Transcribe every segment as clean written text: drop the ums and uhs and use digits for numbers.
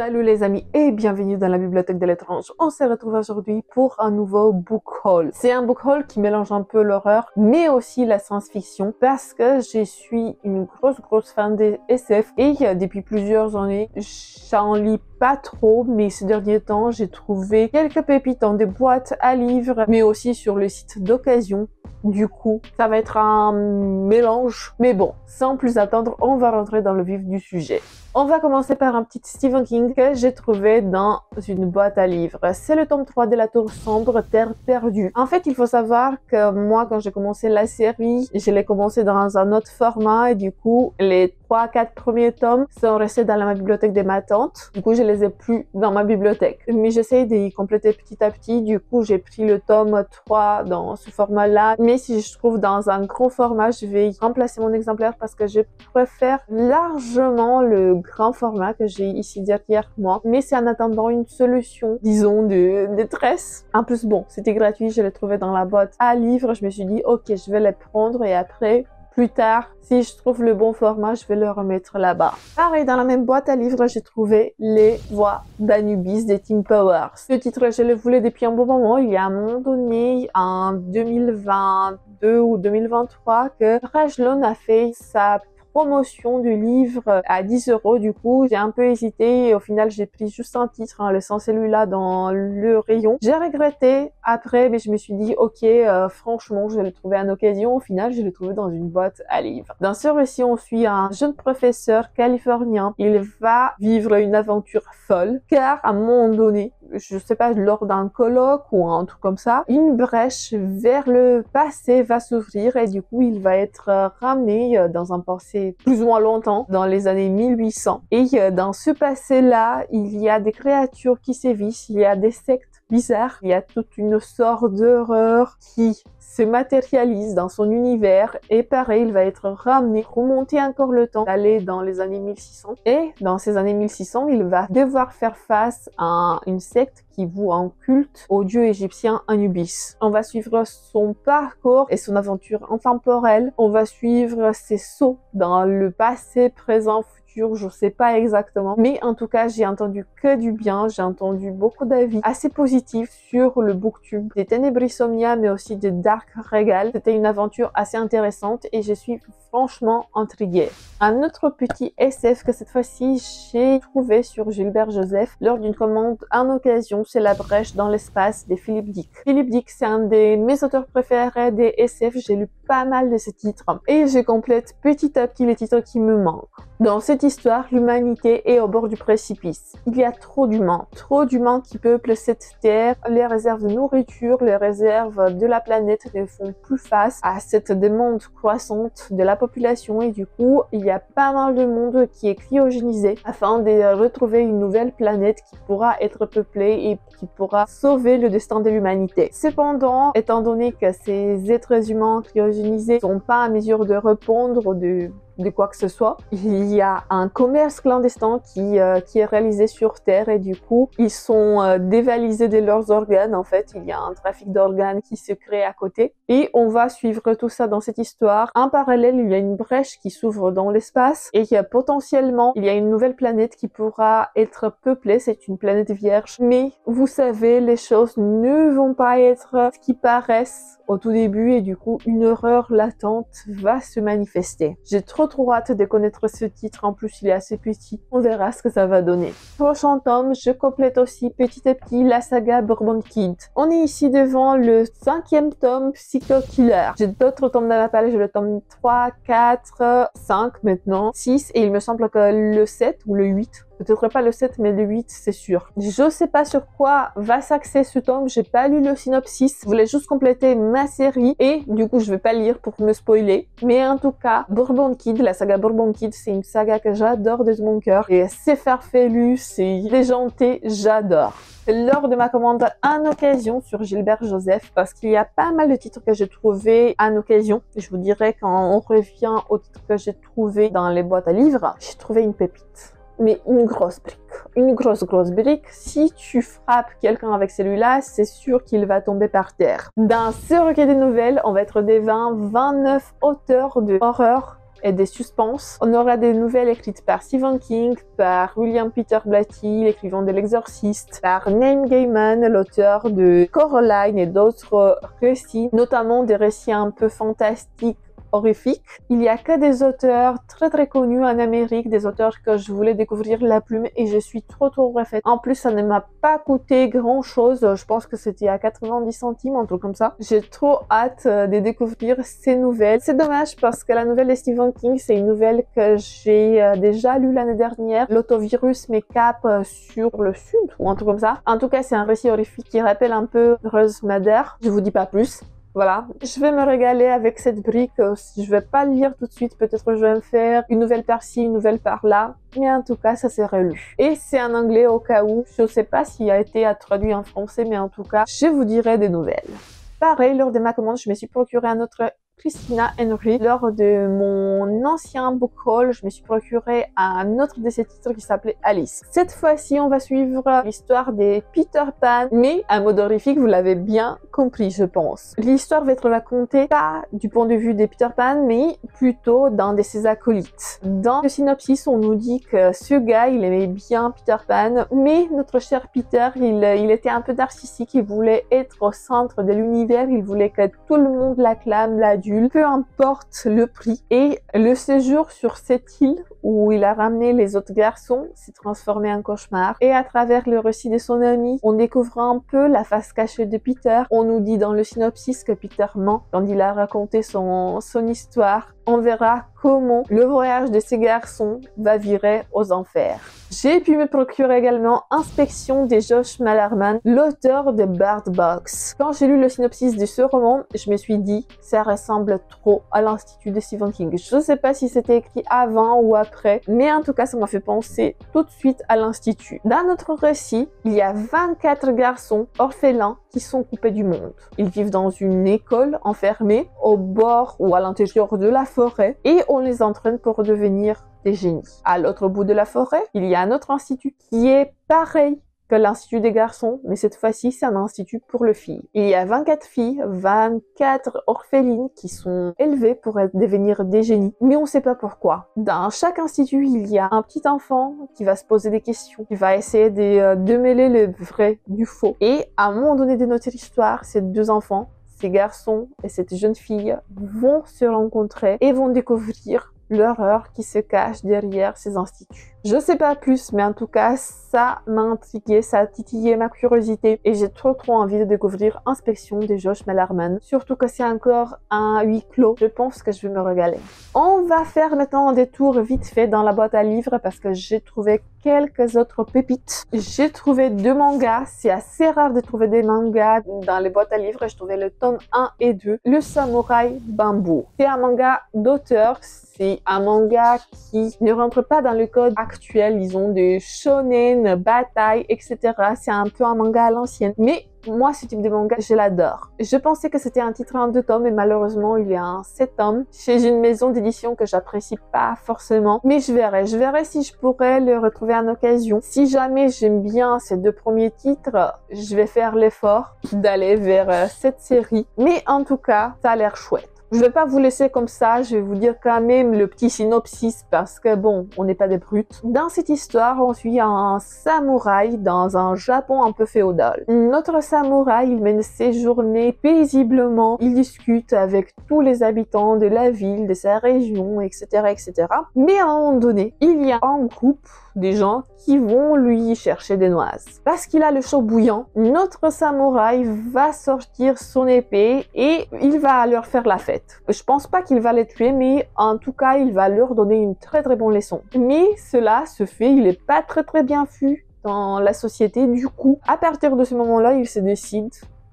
Salut les amis et bienvenue dans la bibliothèque de l'étrange. On se retrouve aujourd'hui pour un nouveau book haul. C'est un book haul qui mélange un peu l'horreur mais aussi la science-fiction parce que je suis une grosse fan des SF et depuis plusieurs années, j'en lis pas trop, mais ces derniers temps, j'ai trouvé quelques pépites dans des boîtes à livres mais aussi sur le site d'occasion. Du coup, ça va être un mélange. Mais bon, sans plus attendre, on va rentrer dans le vif du sujet. On va commencer par un petit Stephen King que j'ai trouvé dans une boîte à livres. C'est le tome 3 de La Tour Sombre, Terre perdue. En fait, il faut savoir que moi, quand j'ai commencé la série, je l'ai commencé dans un autre format et du coup, les 3-4 premiers tomes sont restés dans ma bibliothèque de ma tante. Du coup, je les ai plus dans ma bibliothèque. Mais j'essaie de y compléter petit à petit. Du coup, j'ai pris le tome 3 dans ce format-là. Mais si je trouve dans un gros format, je vais y remplacer mon exemplaire parce que je préfère largement le grand format que j'ai ici derrière moi. Mais c'est en attendant une solution, disons, de détresse. En plus, bon, c'était gratuit. Je l'ai trouvé dans la boîte à livres. Je me suis dit, ok, je vais les prendre et après... Plus tard, si je trouve le bon format, je vais le remettre là-bas. Pareil, dans la même boîte à livres, j'ai trouvé Les Voix d'Anubis de Tim Powers. Ce titre, je le voulais depuis un bon moment. Il y a un moment donné, en 2022 ou 2023, que Rajlon a fait sa promotion du livre à 10 €. Du coup, j'ai un peu hésité et au final, j'ai pris juste un titre en laissant celui-là dans le rayon. J'ai regretté après, mais je me suis dit, ok, franchement, je vais le trouver en occasion. Au final, je l'ai trouvé dans une boîte à livres. Dans ce récit, on suit un jeune professeur californien. Il va vivre une aventure folle, car à un moment donné, je sais pas, lors d'un colloque ou un truc comme ça, une brèche vers le passé va s'ouvrir et du coup, il va être ramené dans un passé plus ou moins longtemps, dans les années 1800. Et dans ce passé-là, il y a des créatures qui sévissent, il y a des sectes bizarres, il y a toute une sorte d'horreur qui se matérialise dans son univers et pareil, il va être ramené, remonter encore le temps, d'aller dans les années 1600. Et dans ces années 1600, il va devoir faire face à une secte qui voue un culte au dieu égyptien Anubis. On va suivre son parcours et son aventure intemporelle. On va suivre ses sauts dans le passé, présent, futur, je sais pas exactement. Mais en tout cas, j'ai entendu que du bien. J'ai entendu beaucoup d'avis assez positifs sur le booktube des Ténébrisomnia, mais aussi de Dark Regal. C'était une aventure assez intéressante et je suis franchement intriguée. Un autre petit SF que cette fois-ci j'ai trouvé sur Gilbert Joseph lors d'une commande en occasion, c'est La Brèche dans l'espace de Philip Dick. Philip Dick, c'est un de mes auteurs préférés des SF, j'ai lu pas mal de ses titres et je complète petit à petit les titres qui me manquent. Dans cette histoire, l'humanité est au bord du précipice. Il y a trop d'humains qui peuplent cette terre. Les réserves de nourriture, les réserves de la planète ne font plus face à cette demande croissante de la population et du coup, il y a pas mal de monde qui est cryogénisé afin de retrouver une nouvelle planète qui pourra être peuplée et qui pourra sauver le destin de l'humanité. Cependant, étant donné que ces êtres humains cryogénisés sont pas en mesure de répondre de quoi que ce soit, il y a un commerce clandestin qui est réalisé sur Terre et du coup, ils sont dévalisés de leurs organes. En fait, il y a un trafic d'organes qui se crée à côté et on va suivre tout ça dans cette histoire. En parallèle, il y a une brèche qui s'ouvre dans l'espace et potentiellement, il y a une nouvelle planète qui pourra être peuplée. C'est une planète vierge. Mais vous savez, les choses ne vont pas être ce qui paraissent au tout début et du coup, une horreur latente va se manifester. J'ai trop hâte de connaître ce titre, en plus il est assez petit, on verra ce que ça va donner. Prochain tome, je complète aussi petit à petit la saga Bourbon Kid. On est ici devant le 5e tome, Psycho Killer. J'ai d'autres tomes dans la palette, j'ai le tome 3, 4, 5 maintenant, 6 et il me semble que le 7 ou le 8. Peut-être pas le 7, mais le 8, c'est sûr. Je sais pas sur quoi va s'axer ce tome. J'ai pas lu le synopsis. Je voulais juste compléter ma série. Et du coup, je vais pas lire pour me spoiler. Mais en tout cas, Bourbon Kid, la saga Bourbon Kid, c'est une saga que j'adore de mon cœur. Et c'est farfelu, c'est déjanté, j'adore. C'est lors de ma commande en occasion sur Gilbert Joseph parce qu'il y a pas mal de titres que j'ai trouvés en occasion. Je vous dirais quand on revient aux titres que j'ai trouvés dans les boîtes à livres, j'ai trouvé une pépite. Mais une grosse brique, une grosse brique. Si tu frappes quelqu'un avec celui-là, c'est sûr qu'il va tomber par terre. Dans ce recueil de nouvelles, on va être devant 29 auteurs de horreur et des suspens. On aura des nouvelles écrites par Stephen King, par William Peter Blatty, l'écrivain de L'Exorciste, par Neil Gaiman, l'auteur de Coraline et d'autres récits, notamment des récits un peu fantastiques, horrifique. Il n'y a que des auteurs très connus en Amérique, des auteurs que je voulais découvrir la plume et je suis trop refaite. En plus, ça ne m'a pas coûté grand chose, je pense que c'était à 90 centimes, un truc comme ça. J'ai trop hâte de découvrir ces nouvelles. C'est dommage parce que la nouvelle de Stephen King, c'est une nouvelle que j'ai déjà lue l'année dernière. L'autovirus m'écape sur le sud ou un truc comme ça. En tout cas, c'est un récit horrifique qui rappelle un peu Rose Madder. Je vous dis pas plus. Voilà, je vais me régaler avec cette brique. Je vais pas le lire tout de suite, peut-être je vais me faire une nouvelle par-ci, une nouvelle par-là, mais en tout cas ça sera lu. Et c'est en anglais au cas où, je sais pas s'il a été traduit en français, mais en tout cas je vous dirai des nouvelles. Pareil, lors de ma commande, je me suis procuré un autre Christina Henry. Lors de mon ancien book haul, je me suis procuré un autre de ses titres qui s'appelait Alice. Cette fois-ci, on va suivre l'histoire des Peter Pan, mais un mode horrifique, vous l'avez bien compris, je pense. L'histoire va être racontée pas du point de vue des Peter Pan, mais plutôt d'un de ses acolytes. Dans le synopsis, on nous dit que ce gars, il aimait bien Peter Pan, mais notre cher Peter, il était un peu narcissique, il voulait être au centre de l'univers, il voulait que tout le monde l'acclame, l'adule, peu importe le prix. Et le séjour sur cette île où il a ramené les autres garçons s'est transformé en cauchemar. Et à travers le récit de son ami, on découvre un peu la face cachée de Peter. On nous dit dans le synopsis que Peter ment quand il a raconté son histoire. On verra comment le voyage de ces garçons va virer aux enfers. J'ai pu me procurer également Inspection de Josh Malerman, l'auteur de Bird Box. Quand j'ai lu le synopsis de ce roman, je me suis dit, ça ressemble trop à l'Institut de Stephen King. Je ne sais pas si c'était écrit avant ou après, mais en tout cas, ça m'a fait penser tout de suite à l'Institut. Dans notre récit, il y a 24 garçons orphelins qui sont coupés du monde. Ils vivent dans une école enfermée au bord ou à l'intérieur de la forêt et on les entraîne pour devenir des génies. À l'autre bout de la forêt, il y a un autre institut qui est pareil que l'institut des garçons, mais cette fois-ci, c'est un institut pour les filles. Il y a 24 filles, 24 orphelines qui sont élevées pour devenir des génies, mais on ne sait pas pourquoi. Dans chaque institut, il y a un petit enfant qui va se poser des questions, qui va essayer de mêler le vrai du faux. Et à un moment donné de notre histoire, ces deux enfants, ces garçons et cette jeune fille vont se rencontrer et vont découvrir l'horreur qui se cache derrière ces instituts. Je sais pas plus, mais en tout cas, ça m'a intriguée, ça a titillé ma curiosité et j'ai trop envie de découvrir Inspection de Josh Malerman. Surtout que c'est encore un huis clos. Je pense que je vais me régaler. On va faire maintenant un détour vite fait dans la boîte à livres parce que j'ai trouvé quelques autres pépites. J'ai trouvé 2 mangas. C'est assez rare de trouver des mangas dans les boîtes à livres. J'ai trouvé le tome 1 et 2. Le Samouraï Bambou. C'est un manga d'auteur. C'est un manga qui ne rentre pas dans le code actuel, disons, de shonen, bataille, etc. C'est un peu un manga à l'ancienne. Mais moi, ce type de manga, je l'adore. Je pensais que c'était un titre en 2 tomes, et malheureusement, il est en 7 tomes chez une maison d'édition que j'apprécie pas forcément. Mais je verrai si je pourrais le retrouver en occasion. Si jamais j'aime bien ces 2 premiers titres, je vais faire l'effort d'aller vers cette série. Mais en tout cas, ça a l'air chouette. Je vais pas vous laisser comme ça, je vais vous dire quand même le petit synopsis parce que bon, on n'est pas des brutes. Dans cette histoire, on suit un samouraï dans un Japon un peu féodal. Notre samouraï, il mène ses journées paisiblement, il discute avec tous les habitants de la ville, de sa région, etc., etc. Mais à un moment donné, il y a un groupe des gens qui vont lui chercher des noises. Parce qu'il a le chaud bouillant, notre samouraï va sortir son épée et il va leur faire la fête. Je pense pas qu'il va les tuer, mais en tout cas, il va leur donner une très bonne leçon. Mais cela se fait, il est pas très bien vu dans la société. Du coup, à partir de ce moment-là, il se décide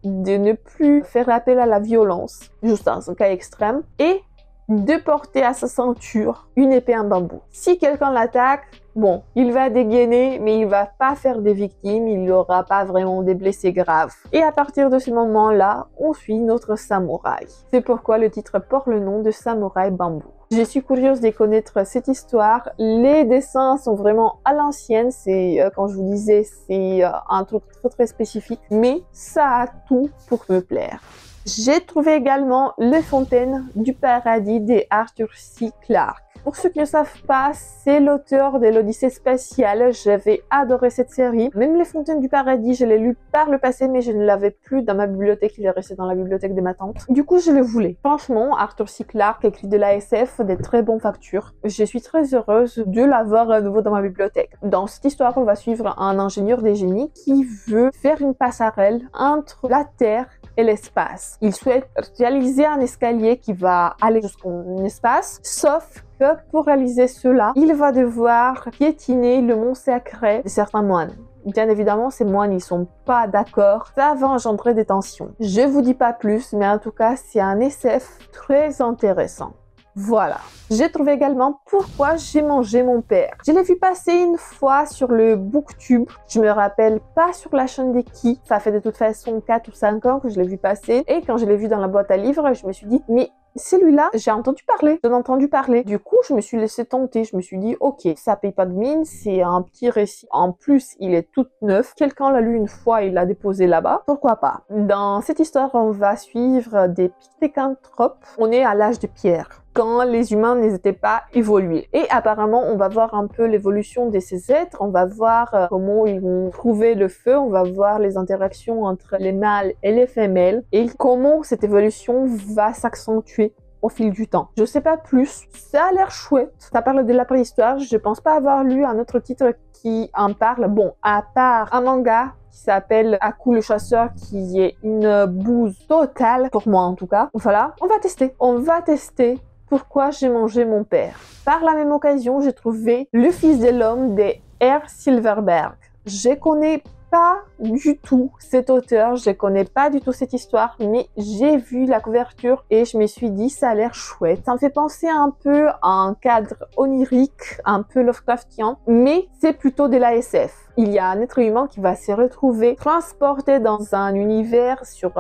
de ne plus faire appel à la violence, juste dans un cas extrême, et de porter à sa ceinture une épée en bambou. Si quelqu'un l'attaque, bon, il va dégainer, mais il va pas faire des victimes, il n'aura pas vraiment des blessés graves. Et à partir de ce moment-là, on suit notre samouraï. C'est pourquoi le titre porte le nom de Samouraï Bambou. Je suis curieuse de connaître cette histoire. Les dessins sont vraiment à l'ancienne. C'est, quand je vous disais, c'est un truc très spécifique. Mais ça a tout pour me plaire. J'ai trouvé également Les Fontaines du Paradis d'Arthur C. Clarke. Pour ceux qui ne savent pas, c'est l'auteur de l'Odyssée spatiale. J'avais adoré cette série. Même Les Fontaines du Paradis, je l'ai lu par le passé, mais je ne l'avais plus dans ma bibliothèque. Il est resté dans la bibliothèque de ma tante. Du coup, je le voulais. Franchement, Arthur C. Clarke écrit de la SF, des très bonnes factures. Je suis très heureuse de l'avoir à nouveau dans ma bibliothèque. Dans cette histoire, on va suivre un ingénieur des génies qui veut faire une passerelle entre la Terre et l'espace. Il souhaite réaliser un escalier qui va aller jusqu'en espace, sauf que pour réaliser cela, il va devoir piétiner le mont sacré de certains moines. Bien évidemment, ces moines, ils sont pas d'accord. Ça va engendrer des tensions. Je vous dis pas plus, mais en tout cas, c'est un SF très intéressant. Voilà. J'ai trouvé également Pourquoi j'ai mangé mon père. Je l'ai vu passer une fois sur le Booktube. Je me rappelle pas sur la chaîne des qui. Ça fait de toute façon 4 ou 5 ans que je l'ai vu passer. Et quand je l'ai vu dans la boîte à livres, je me suis dit, mais celui-là, j'ai entendu parler. J'en ai entendu parler. Du coup, je me suis laissé tenter. Je me suis dit, ok, ça paye pas de mine. C'est un petit récit. En plus, il est tout neuf. Quelqu'un l'a lu une fois, il l'a déposé là-bas. Pourquoi pas? Dans cette histoire, on va suivre des pithécanthropes. On est à l'âge de pierre, quand les humains n'étaient pas évolués. Et apparemment, on va voir un peu l'évolution de ces êtres, on va voir comment ils vont trouver le feu, on va voir les interactions entre les mâles et les femelles, et comment cette évolution va s'accentuer au fil du temps. Je sais pas plus, ça a l'air chouette. Ça parle de la préhistoire, je pense pas avoir lu un autre titre qui en parle. Bon, à part un manga qui s'appelle Aku le chasseur, qui est une bouse totale, pour moi en tout cas. Voilà, on va tester. Pourquoi j'ai mangé mon père. Par la même occasion, j'ai trouvé Le Fils de l'homme de R. Silverberg. Je connais pas du tout cet auteur, je connais pas du tout cette histoire, mais j'ai vu la couverture et je me suis dit ça a l'air chouette. Ça me fait penser un peu à un cadre onirique, un peu Lovecraftien, mais c'est plutôt de la SF. Il y a un être humain qui va se retrouver transporté dans un univers sur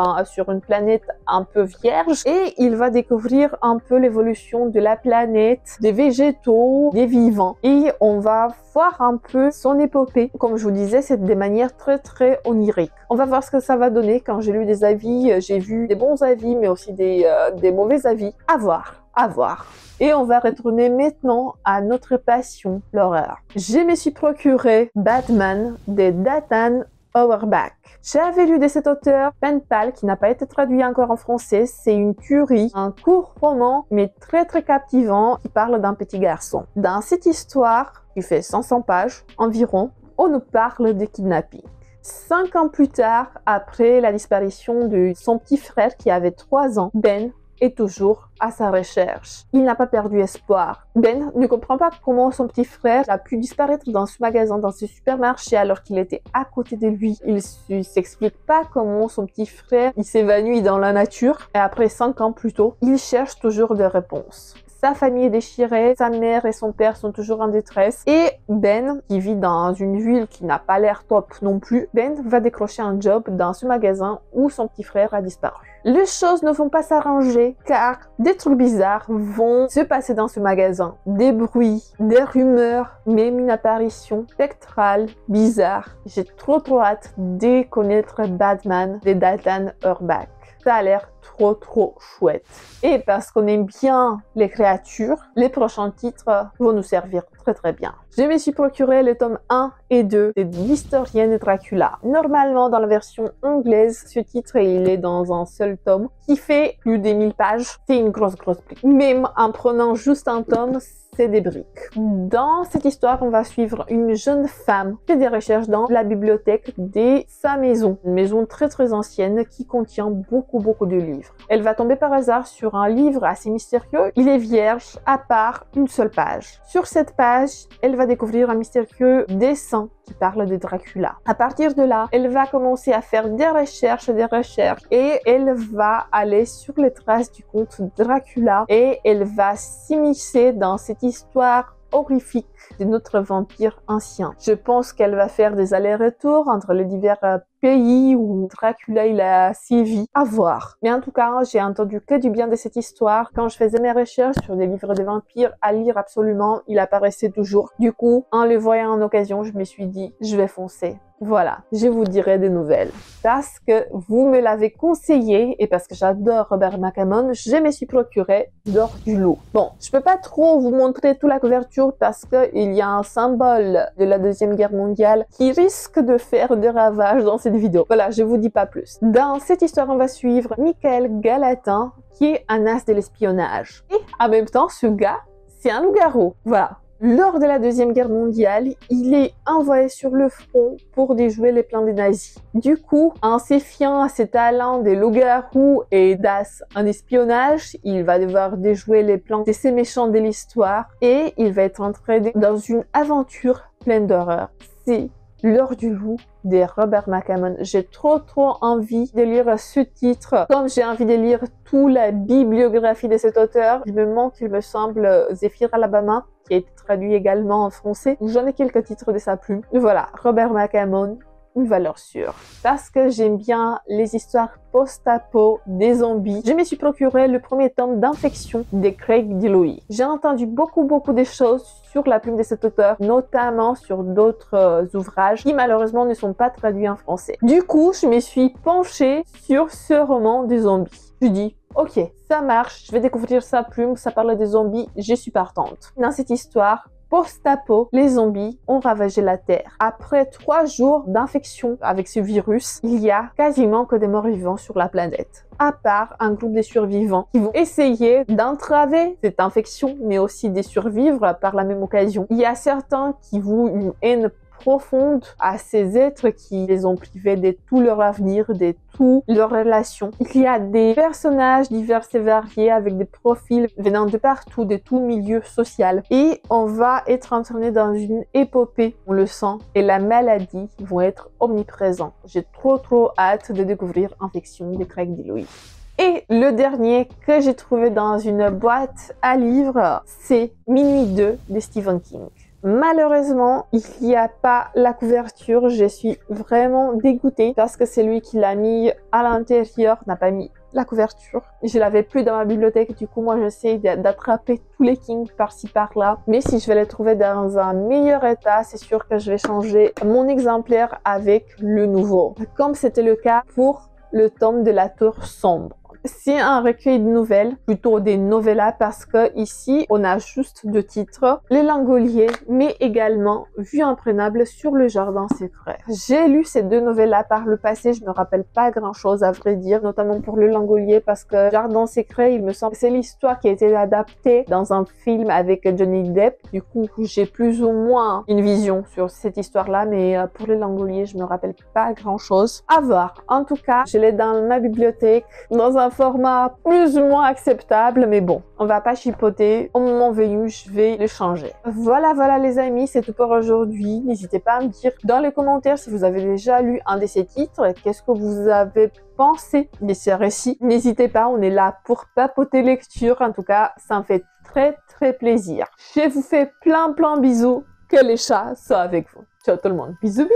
une planète un peu vierge et il va découvrir un peu l'évolution de la planète, des végétaux, des vivants. Et on va voir un peu son épopée. Comme je vous disais, c'est des manières très oniriques. On va voir ce que ça va donner. Quand j'ai lu des avis, j'ai vu des bons avis, mais aussi des mauvais avis. À voir. Et on va retourner maintenant à notre passion, l'horreur. Je me suis procuré Batman de Dathan Auerbach. J'avais lu de cet auteur Pen Pal qui n'a pas été traduit encore en français. C'est une tuerie, un court roman, mais très captivant qui parle d'un petit garçon. Dans cette histoire, qui fait 500 pages environ, on nous parle de kidnapping. 5 ans plus tard, après la disparition de son petit frère qui avait 3 ans, Ben est toujours à sa recherche. Il n'a pas perdu espoir. Ben ne comprend pas comment son petit frère a pu disparaître dans ce magasin, dans ce supermarché alors qu'il était à côté de lui. Il ne s'explique pas comment son petit frère s'évanouit dans la nature et après 5 ans plus tôt, il cherche toujours des réponses. Sa famille est déchirée, sa mère et son père sont toujours en détresse et Ben, qui vit dans une ville qui n'a pas l'air top non plus, Ben va décrocher un job dans ce magasin où son petit frère a disparu. Les choses ne vont pas s'arranger car des trucs bizarres vont se passer dans ce magasin. Des bruits, des rumeurs, même une apparition spectrale, bizarre. J'ai trop hâte de connaître Batman de Dathan Auerbach. Ça a l'air trop chouette. Et parce qu'on aime bien les créatures, les prochains titres vont nous servir très bien. Je me suis procuré les tomes 1 et 2 de l'historienne de Dracula. Normalement, dans la version anglaise, ce titre, il est dans un seul tome qui fait plus de 1000 pages. C'est une grosse brique. Même en prenant juste un tome, c'est des briques. Dans cette histoire, on va suivre une jeune femme qui fait des recherches dans la bibliothèque de sa maison. Une maison très ancienne qui contient beaucoup de livres. Elle va tomber par hasard sur un livre assez mystérieux. Il est vierge à part une seule page. Sur cette page, elle va découvrir un mystérieux dessin qui parle de Dracula. À partir de là, elle va commencer à faire des recherches et elle va aller sur les traces du conte Dracula et elle va s'immiscer dans cette histoire horrifique de notre vampire ancien. Je pense qu'elle va faire des allers-retours entre les divers pays où Dracula il a sévi. À voir. Mais en tout cas, j'ai entendu que du bien de cette histoire. Quand je faisais mes recherches sur des livres de vampires à lire absolument, il apparaissait toujours. Du coup, en le voyant en occasion, je me suis dit, je vais foncer. voilà, je vous dirai des nouvelles. Parce que vous me l'avez conseillé et parce que j'adore Robert McCammon, je me suis procuré L'or du loup. Bon, je peux pas trop vous montrer toute la couverture parce qu'il y a un symbole de la Deuxième Guerre mondiale qui risque de faire des ravages dans cette vidéo. Voilà, je vous dis pas plus. Dans cette histoire, on va suivre Michael Galatin, qui est un as de l'espionnage. Et en même temps, ce gars, c'est un loup-garou. Voilà. Lors de la Deuxième Guerre mondiale, il est envoyé sur le front pour déjouer les plans des nazis. Du coup, en se fiant à ses talents de loup-garou et d'as en espionnage, il va devoir déjouer les plans de ces méchants de l'histoire et il va être entraîné dans une aventure pleine d'horreur. C'est L'or du loup de Robert McCammon. J'ai trop envie de lire ce titre. Comme j'ai envie de lire toute la bibliographie de cet auteur, il me manque, il me semble, Zéphyr Alabama, qui a été traduit également en français. J'en ai quelques titres de sa plume. Voilà, Robert McCammon, une valeur sûre. Parce que j'aime bien les histoires post-apo des zombies, je me suis procuré le premier tome d'Infection de Craig Deloy. J'ai entendu beaucoup de choses sur la plume de cet auteur, notamment sur d'autres ouvrages qui malheureusement ne sont pas traduits en français. Du coup, je me suis penchée sur ce roman des zombies. Je dis, ok, ça marche, je vais découvrir sa plume, ça parle des zombies, je suis partante. Dans cette histoire post-apo, les zombies ont ravagé la Terre. Après 3 jours d'infection avec ce virus, il y a quasiment que des morts vivants sur la planète. À part un groupe de survivants qui vont essayer d'entraver cette infection, mais aussi de survivre par la même occasion. Il y a certains qui vouent une haine profonde à ces êtres qui les ont privés de tout leur avenir, de toutes leurs relations. Il y a des personnages divers et variés avec des profils venant de partout, de tout milieu social. Et on va être entraîné dans une épopée où le sang et la maladie vont être omniprésents. J'ai trop hâte de découvrir Infection de Craig Deloy. Et le dernier que j'ai trouvé dans une boîte à livres, c'est Minuit 2 de Stephen King. Malheureusement, il n'y a pas la couverture. Je suis vraiment dégoûtée parce que c'est lui qui l'a mis à l'intérieur, n'a pas mis la couverture. Je l'avais plus dans ma bibliothèque, du coup moi j'essaie d'attraper tous les King par-ci par-là. Mais si je vais les trouver dans un meilleur état, c'est sûr que je vais changer mon exemplaire avec le nouveau. Comme c'était le cas pour le tome de La Tour Sombre. C'est un recueil de nouvelles, plutôt des novellas, parce que ici on a juste 2 titres, Les Langoliers, mais également Vue imprenable sur le jardin secret. J'ai lu ces 2 novellas par le passé, je me rappelle pas grand chose à vrai dire, notamment pour Le Langolier, parce que Jardin secret, il me semble que c'est l'histoire qui a été adaptée dans un film avec Johnny Depp. Du coup, j'ai plus ou moins une vision sur cette histoire-là, mais pour Les Langoliers, je me rappelle pas grand chose. À voir. En tout cas, je l'ai dans ma bibliothèque, dans un format plus ou moins acceptable, mais bon, on va pas chipoter. Au moment venu, je vais le changer. Voilà les amis, c'est tout pour aujourd'hui. N'hésitez pas à me dire dans les commentaires si vous avez déjà lu un de ces titres et qu'est-ce que vous avez pensé de ces récits. N'hésitez pas, on est là pour papoter lecture. En tout cas, ça me fait très plaisir. Je vous fais plein bisous. Que les chats soient avec vous. Ciao tout le monde. Bisous.